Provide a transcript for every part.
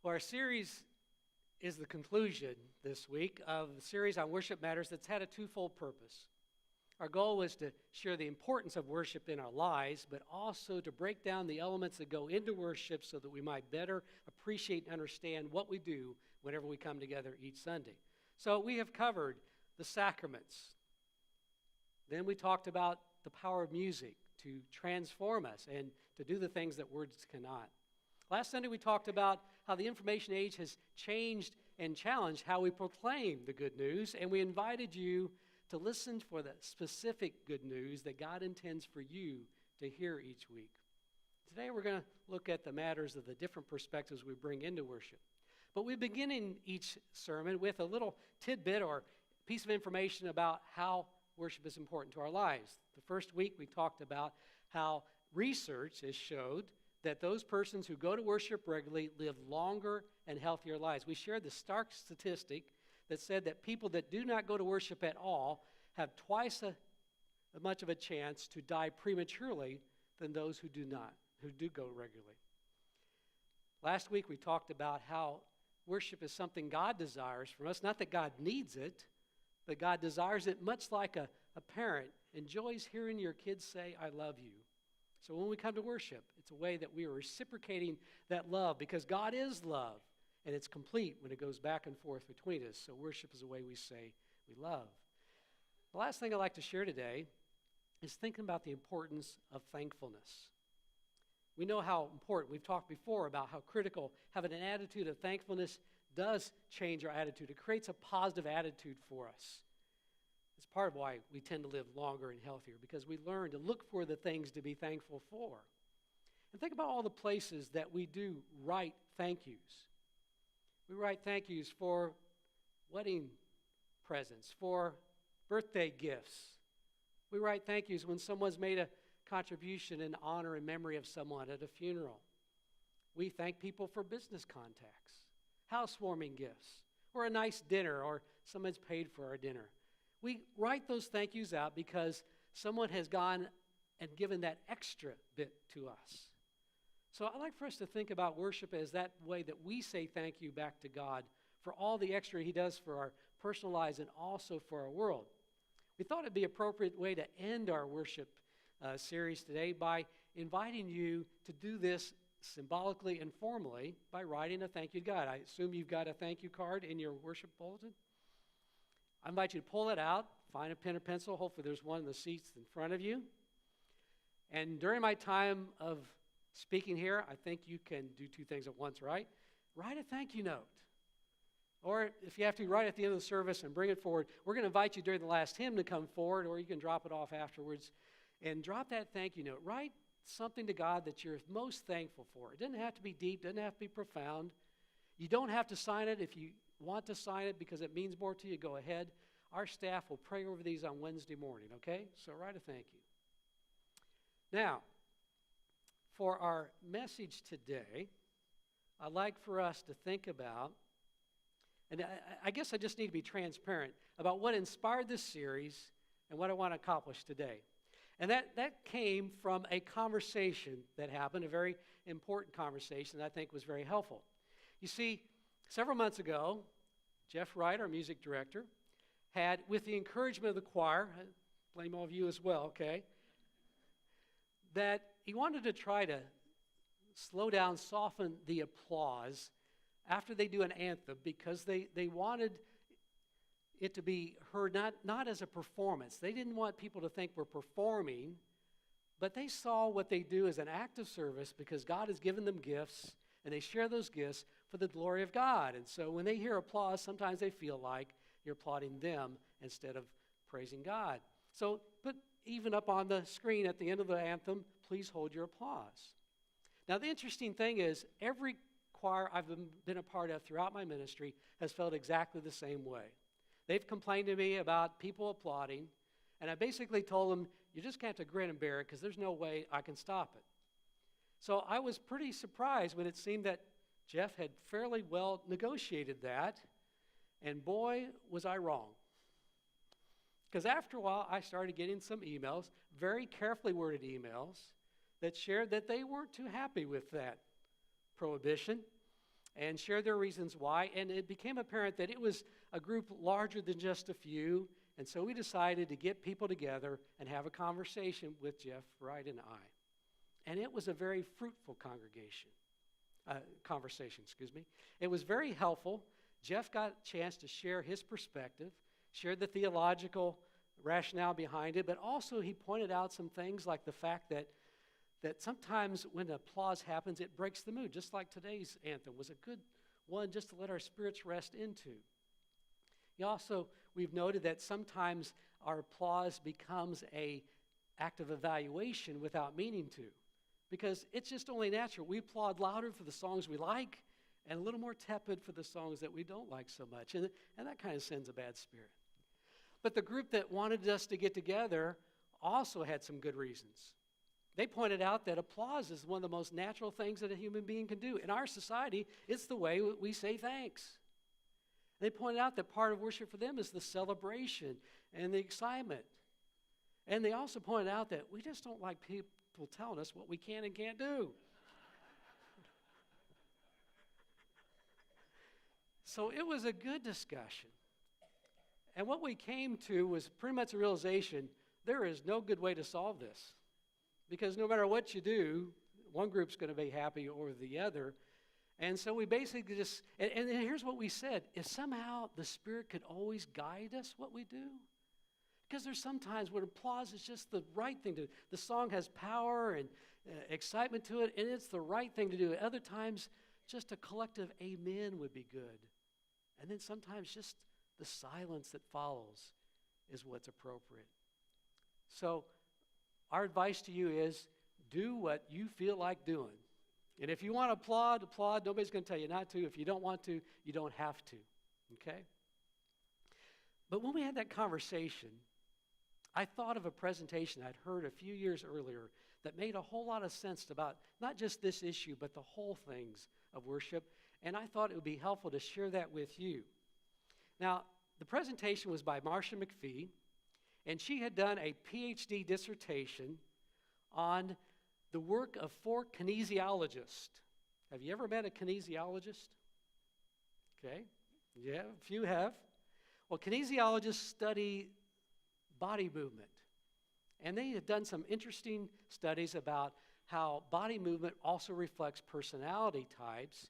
Well, our series is the conclusion this week of the series on worship matters that's had a twofold purpose. Our goal was to share the importance of worship in our lives, but also to break down the elements that go into worship so that we might better appreciate and understand what we do whenever we come together each Sunday. So we have covered the sacraments. Then we talked about the power of music to transform us and to do the things that words cannot. Last Sunday we talked about how the information age has changed and challenged how we proclaim the good news, and we invited you to listen for the specific good news that God intends for you to hear each week. Today we're going to look at the matters of the different perspectives we bring into worship. But we're beginning each sermon with a little tidbit or piece of information about how worship is important to our lives. The first week we talked about how research has showed that those persons who go to worship regularly live longer and healthier lives. We shared the stark statistic that said that people that do not go to worship at all have twice as much of a chance to die prematurely than those who do go regularly. Last week we talked about how worship is something God desires from us, not that God needs it, but God desires it, much like a parent enjoys hearing your kids say, "I love you." So when we come to worship, it's a way that we are reciprocating that love because God is love, and it's complete when it goes back and forth between us. So worship is a way we say we love. The last thing I'd like to share today is thinking about the importance of thankfulness. We know how important, we've talked before about how critical having an attitude of thankfulness does change our attitude. It creates a positive attitude for us. It's part of why we tend to live longer and healthier, because we learn to look for the things to be thankful for. And think about all the places that we do write thank yous. We write thank yous for wedding presents, for birthday gifts. We write thank yous when someone's made a contribution in honor and memory of someone at a funeral. We thank people for business contacts, housewarming gifts, or a nice dinner, or someone's paid for our dinner. We write those thank yous out because someone has gone and given that extra bit to us. So I'd like for us to think about worship as that way that we say thank you back to God for all the extra He does for our personal lives and also for our world. We thought it'd be an appropriate way to end our worship series today by inviting you to do this symbolically and formally by writing a thank you to God. I assume you've got a thank you card in your worship bulletin. I invite you to pull it out, find a pen or pencil. Hopefully there's one in the seats in front of you. And during my time of speaking here, I think you can do two things at once, right? Write a thank you note. Or if you have to, write at the end of the service and bring it forward. We're going to invite you during the last hymn to come forward, or you can drop it off afterwards. And drop that thank you note. Write something to God that you're most thankful for. It doesn't have to be deep, doesn't have to be profound. You don't have to sign it. If you want to sign it because it means more to you, go ahead. Our staff will pray over these on Wednesday morning, okay? So write a thank you. Now, for our message today, I'd like for us to think about, and I guess I just need to be transparent about what inspired this series and what I want to accomplish today. And that came from a conversation that happened, a very important conversation that I think was very helpful. You see, several months ago, Jeff Wright, our music director, had, with the encouragement of the choir, I blame all of you as well, okay, that he wanted to try to slow down, soften the applause after they do an anthem because they wanted it to be heard not as a performance. They didn't want people to think we're performing, but they saw what they do as an act of service because God has given them gifts, and they share those gifts for the glory of God. And so when they hear applause, sometimes they feel like you're applauding them instead of praising God. So put even up on the screen at the end of the anthem, please hold your applause. Now the interesting thing is every choir I've been a part of throughout my ministry has felt exactly the same way. They've complained to me about people applauding, and I basically told them, you just have to grin and bear it because there's no way I can stop it. So I was pretty surprised when it seemed that Jeff had fairly well negotiated that, and boy, was I wrong. Because after a while, I started getting some emails, very carefully worded emails, that shared that they weren't too happy with that prohibition. and share their reasons why. And it became apparent that it was a group larger than just a few. And so we decided to get people together and have a conversation with Jeff Wright and I. And it was a very fruitful conversation. It was very helpful. Jeff got a chance to share his perspective, shared the theological rationale behind it, but also he pointed out some things like the fact that sometimes when applause happens, it breaks the mood, just like today's anthem was a good one just to let our spirits rest into. We've noted that sometimes our applause becomes an act of evaluation without meaning to, because it's just only natural. We applaud louder for the songs we like and a little more tepid for the songs that we don't like so much, and that kind of sends a bad spirit. But the group that wanted us to get together also had some good reasons. They pointed out that applause is one of the most natural things that a human being can do. In our society, it's the way we say thanks. They pointed out that part of worship for them is the celebration and the excitement. And they also pointed out that we just don't like people telling us what we can and can't do. So it was a good discussion. And what we came to was pretty much a realization, there is no good way to solve this. Because no matter what you do, one group's going to be happy over the other. And so we basically just, and here's what we said, if somehow the Spirit could always guide us what we do. Because there's sometimes when applause is just the right thing to do. The song has power and excitement to it, and it's the right thing to do. At other times, just a collective amen would be good. And then sometimes just the silence that follows is what's appropriate. So our advice to you is do what you feel like doing. And if you want to applaud. Nobody's going to tell you not to. If you don't want to, you don't have to. Okay? But when we had that conversation, I thought of a presentation I'd heard a few years earlier that made a whole lot of sense about not just this issue, but the whole things of worship. And I thought it would be helpful to share that with you. Now, the presentation was by Marcia McPhee, and she had done a PhD dissertation on the work of 4 kinesiologists. Have you ever met a kinesiologist? Okay, yeah, a few have. Well, kinesiologists study body movement, and they have done some interesting studies about how body movement also reflects personality types.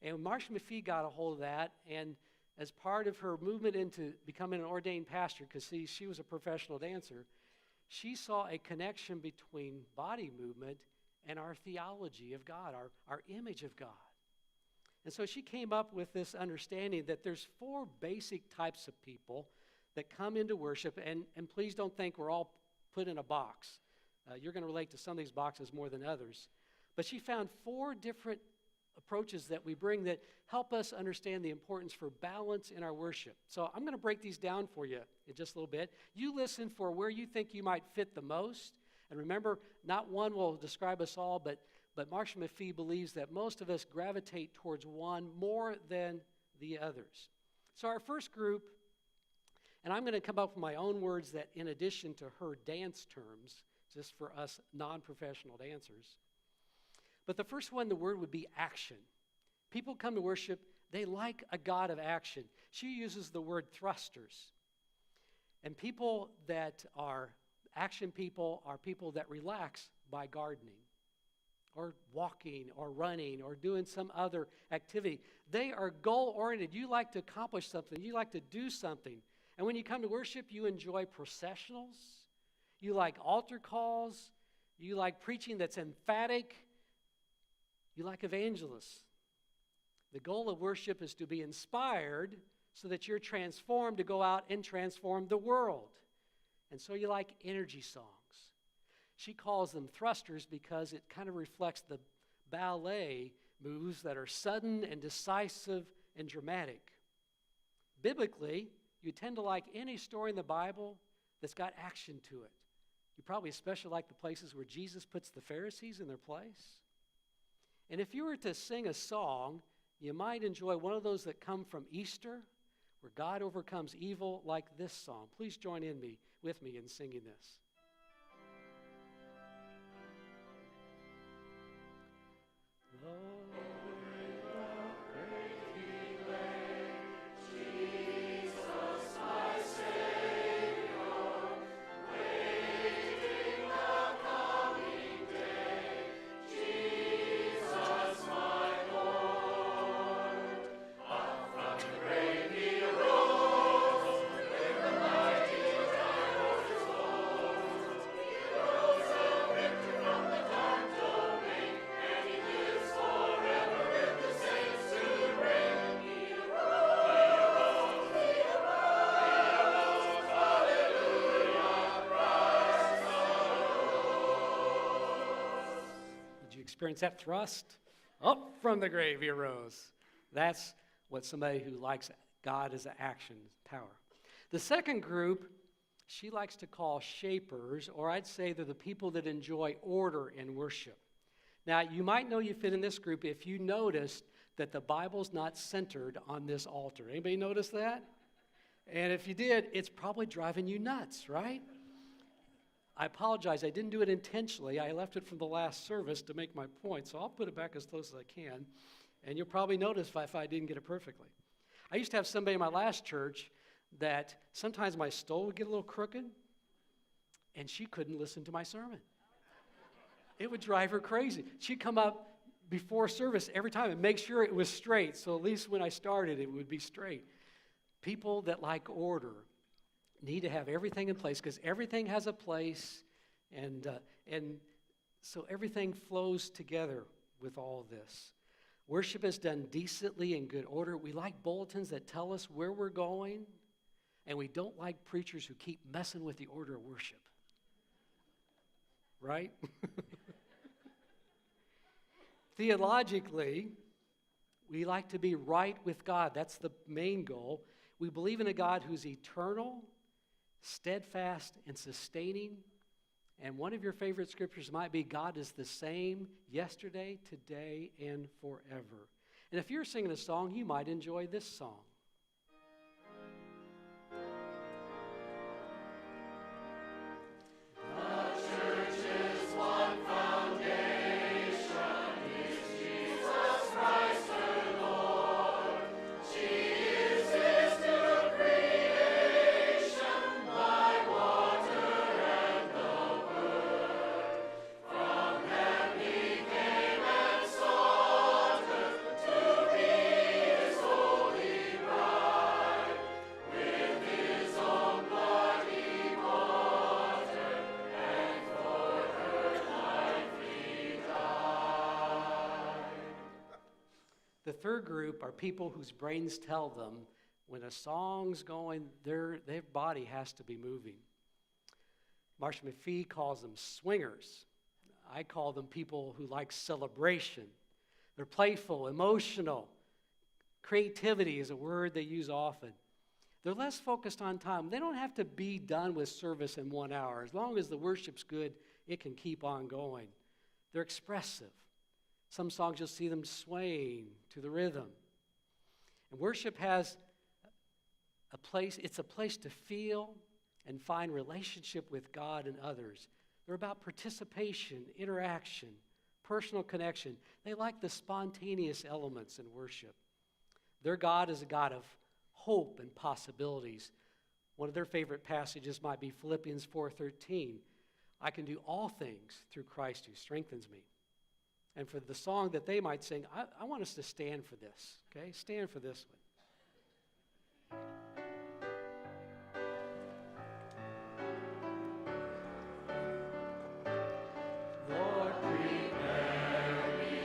And Marcia McPhee got a hold of that, and as part of her movement into becoming an ordained pastor, because she was a professional dancer, she saw a connection between body movement and our theology of God, our image of God. And so she came up with this understanding that there's 4 basic types of people that come into worship, and please don't think we're all put in a box. You're going to relate to some of these boxes more than others. But she found 4 different approaches that we bring that help us understand the importance for balance in our worship. So I'm going to break these down for you in just a little bit. You listen for where you think you might fit the most. And remember, not one will describe us all, but Marcia McPhee believes that most of us gravitate towards one more than the others. So our first group, and I'm going to come up with my own words that in addition to her dance terms, just for us non-professional dancers. But the first one, the word would be action. People come to worship, they like a God of action. She uses the word thrusters. And people that are action people are people that relax by gardening or walking or running or doing some other activity. They are goal-oriented. You like to accomplish something. You like to do something. And when you come to worship, you enjoy processionals. You like altar calls. You like preaching that's emphatic. You like evangelists. The goal of worship is to be inspired so that you're transformed to go out and transform the world. And so you like energy songs. She calls them thrusters because it kind of reflects the ballet moves that are sudden and decisive and dramatic. Biblically, you tend to like any story in the Bible that's got action to it. You probably especially like the places where Jesus puts the Pharisees in their place. And if you were to sing a song, you might enjoy one of those that come from Easter, where God overcomes evil, like this song. Please join with me in singing this. Lord, experience that thrust? Up from the grave he rose. That's what somebody who likes God as an action power. The second group, she likes to call shapers, or I'd say they're the people that enjoy order in worship. Now, you might know you fit in this group if you noticed that the Bible's not centered on this altar. Anybody notice that? And if you did, it's probably driving you nuts, right? I apologize. I didn't do it intentionally. I left it from the last service to make my point, so I'll put it back as close as I can, and you'll probably notice if I didn't get it perfectly. I used to have somebody in my last church that sometimes my stole would get a little crooked, and she couldn't listen to my sermon. It would drive her crazy. She'd come up before service every time and make sure it was straight, so at least when I started, it would be straight. People that like order need to have everything in place because everything has a place, and so everything flows together with all of this. Worship is done decently in good order. We like bulletins that tell us where we're going, and we don't like preachers who keep messing with the order of worship. Right? Theologically, we like to be right with God. That's the main goal. We believe in a God who's eternal, steadfast, and sustaining. And one of your favorite scriptures might be God is the same yesterday, today, and forever. And if you're singing a song, you might enjoy this song. The third group are people whose brains tell them when a song's going, their body has to be moving. Marshall McPhee calls them swingers. I call them people who like celebration. They're playful, emotional. Creativity is a word they use often. They're less focused on time. They don't have to be done with service in 1 hour. As long as the worship's good, it can keep on going. They're expressive. Some songs you'll see them swaying to the rhythm. And worship has a place, it's a place to feel and find relationship with God and others. They're about participation, interaction, personal connection. They like the spontaneous elements in worship. Their God is a God of hope and possibilities. One of their favorite passages might be Philippians 4:13. I can do all things through Christ who strengthens me. And for the song that they might sing, I want us to stand for this, okay? Stand for this one. Lord, prepare me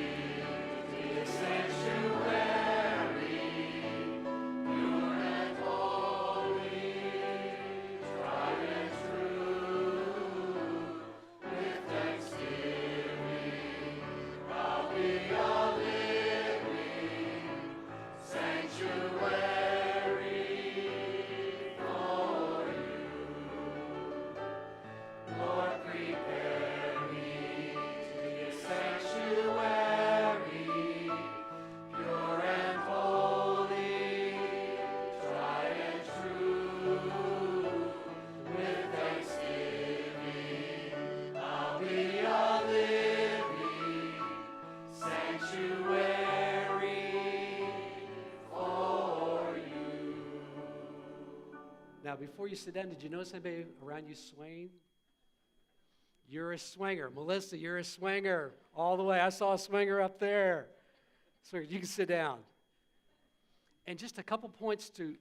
to be a sanctuary, pure and holy, tried and true, with thanksgiving. I'll be a living sanctuary for you. Lord, prepare me to be a sanctuary, pure and holy, tried and true. With thanksgiving, I'll be a living sanctuary for you. Now, before you sit down, did you notice anybody around you swaying? You're a swinger. Melissa, you're a swinger. All the way. I saw a swinger up there. Swinger, you can sit down. And just a couple points to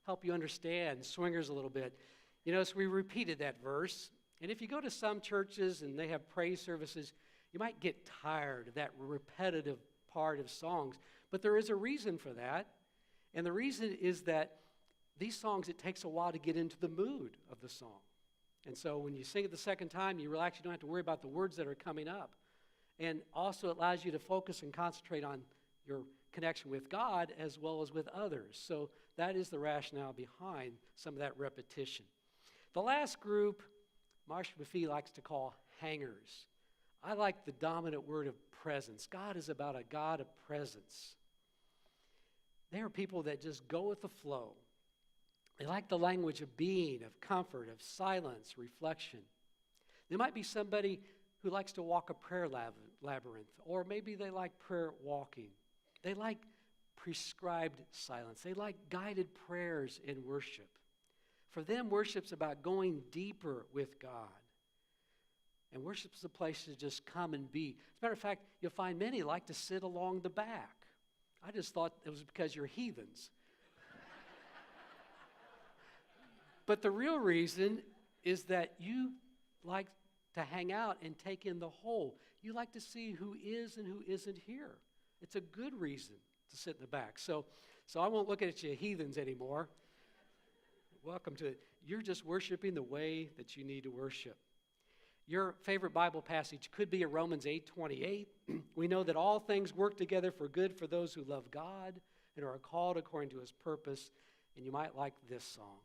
help you understand swingers a little bit. You notice we repeated that verse. And if you go to some churches and they have praise services, you might get tired of that repetitive part of songs. But there is a reason for that. And the reason is that these songs, it takes a while to get into the mood of the song. And so when you sing it the second time, you relax. You don't have to worry about the words that are coming up. and also it allows you to focus and concentrate on your connection with God as well as with others. So that is the rationale behind some of that repetition. The last group, Marshall McPhee likes to call hangers. I like the dominant word of presence. God is about a God of presence. They are people that just go with the flow. They like the language of being, of comfort, of silence, reflection. They might be somebody who likes to walk a prayer labyrinth, or maybe they like prayer walking. They like prescribed silence. They like guided prayers in worship. For them, worship's about going deeper with God. And worship's a place to just come and be. As a matter of fact, you'll find many like to sit along the back. I just thought it was because you're heathens. But the real reason is that you like to hang out and take in the whole. You like to see who is and who isn't here. It's a good reason to sit in the back. So I won't look at you heathens anymore. Welcome to it. You're just worshiping the way that you need to worship. Your favorite Bible passage could be a Romans 8:28. We know that all things work together for good for those who love God and are called according to his purpose. And you might like this song.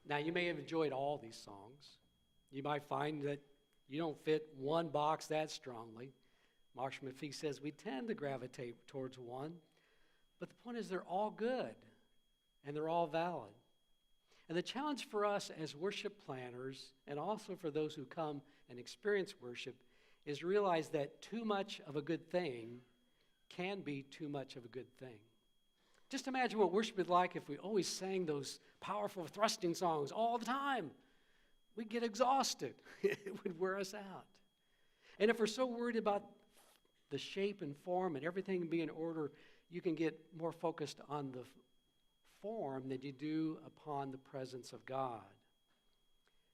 Now, you may have enjoyed all these songs. You might find that you don't fit one box that strongly. Marshall McPhee says we tend to gravitate towards one. But the point is they're all good, and they're all valid. And the challenge for us as worship planners, and also for those who come and experience worship, is realize that too much of a good thing can be too much of a good thing. Just imagine what worship would be like if we always sang those powerful, thrusting songs all the time. We'd get exhausted. It would wear us out. And if we're so worried about the shape and form and everything being in order, you can get more focused on the form than you do upon the presence of God.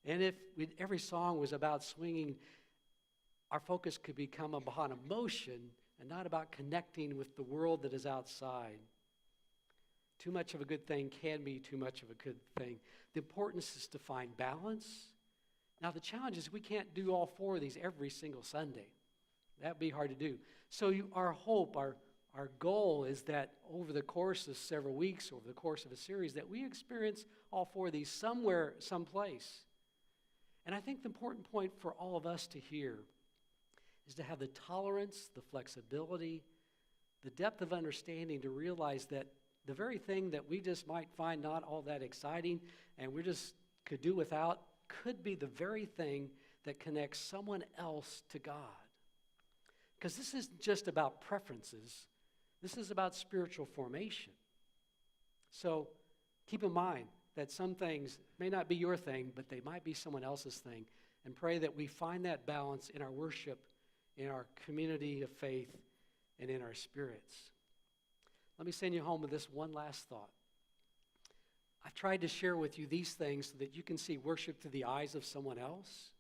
And if every song was about swinging, our focus could become upon emotion and not about connecting with the world that is outside. Too much of a good thing can be too much of a good thing. The importance is to find balance. Now, the challenge is we can't do all four of these every single Sunday. That'd be hard to do. So our hope, our goal is that over the course of several weeks, over the course of a series, that we experience all four of these somewhere, someplace. And I think the important point for all of us to hear is to have the tolerance, the flexibility, the depth of understanding to realize that the very thing that we just might find not all that exciting and we just could do without could be the very thing that connects someone else to God. Because this isn't just about preferences. This is about spiritual formation. So keep in mind that some things may not be your thing, but they might be someone else's thing. And pray that we find that balance in our worship, in our community of faith, and in our spirits. Let me send you home with this one last thought. I've tried to share with you these things so that you can see worship through the eyes of someone else.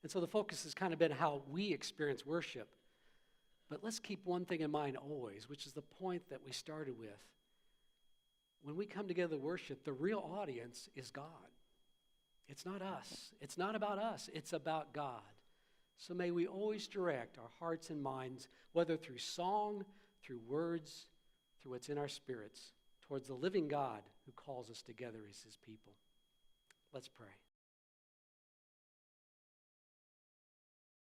And so the focus has kind of been how we experience worship. But let's keep one thing in mind always, which is the point that we started with. When we come together to worship, the real audience is God. It's not us. It's not about us. It's about God. So may we always direct our hearts and minds, whether through song, through words, through what's in our spirits, towards the living God who calls us together as his people. Let's pray.